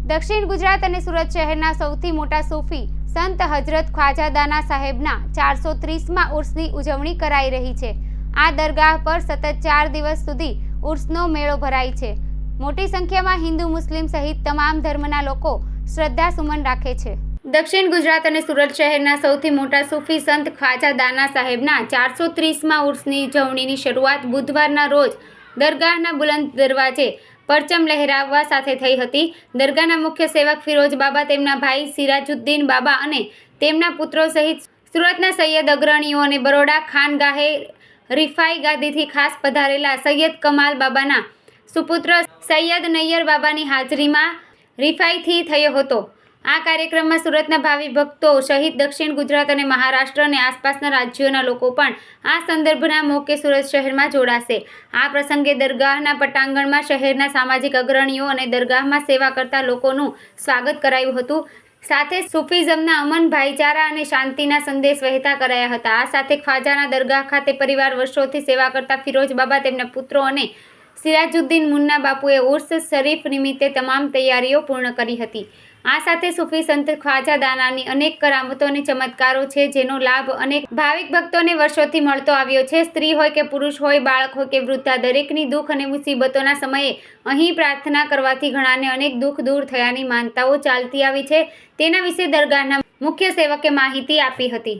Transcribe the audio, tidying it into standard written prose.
દક્ષિણ ગુજરાત અને સુરત શહેરના સૌથી મોટા સૂફી સંત હજરત ખ્વાજા દાના સાહેબના 430મા ઉર્સની ઉજવણી કરાઈ રહી છે। આ દરગાહ પર સતત 4 દિવસ સુધી ઉર્સનો મેળો ભરાય છે। મોટી સંખ્યામાં હિન્દુ મુસ્લિમ સહિત તમામ ધર્મના લોકો શ્રદ્ધા સુમન રાખે છે। દક્ષિણ ગુજરાત અને સુરત શહેરના સૌથી મોટા સૂફી સંત ખ્વાજા દાના સાહેબના 430મા ઉર્સની ઉજવણીની શરૂઆત બુધવારના રોજ દરગાહના બુલંદ દરવાજે પરચમ લહેરાવવા સાથે થઈ હતી। દરગાહના મુખ્ય સેવક ફિરોજ બાબા, તેમના ભાઈ સિરાજુદ્દીન બાબા અને તેમના પુત્રો સહિત સુરતના સૈયદ અગ્રણીઓ અને બરોડા ખાનગાહે રિફાઈ ગાદીથી ખાસ પધારેલા સૈયદ કમાલ બાબાના સુપુત્ર સૈયદ નૈયર બાબાની હાજરીમાં રિફાઈથી થયો હતો। આ કાર્યક્રમમાં સુરતના ભાવિ ભક્તો સહિત દક્ષિણ ગુજરાત અને મહારાષ્ટ્ર અને આસપાસના રાજ્યોના લોકો પણ આ સંદર્ભના મોકે સુરત શહેરમાં જોડાશે। આ પ્રસંગે દરગાહના પટાંગણમાં શહેરના સામાજિક અગ્રણીઓ અને દરગાહમાં સેવા કરતા લોકોનું સ્વાગત કરાયું હતું। સાથે સૂફિઝમના અમન, ભાઈચારા અને શાંતિના સંદેશ વહેતા કરાયા હતા। આ સાથે ખ્વાજાના દરગાહ ખાતે પરિવાર વર્ષોથી સેવા કરતા ફિરોજ બાબા, તેમના પુત્રો અને સિરાજુદ્દીન મુન્ના બાપુએ ઉર્સ શરીફ નિમિત્તે તમામ તૈયારીઓ પૂર્ણ કરી હતી। આ સાથે સૂફી સંત ખ્વાજા દાનાની અનેક કરામતો અને ચમત્કારો છે, જેનો લાભ અનેક ભાવિક ભક્તોને વર્ષોથી મળતો આવ્યો છે। સ્ત્રી હોય કે પુરુષ હોય, બાળક હોય કે વૃદ્ધા, દરેકની દુઃખ અને મુસીબતોના સમયે અહીં પ્રાર્થના કરવાથી ઘણાને અનેક દુઃખ દૂર થયાની માનતાઓ ચાલતી આવી છે। તેના વિશે દરગાહના મુખ્ય સેવકે માહિતી આપી હતી।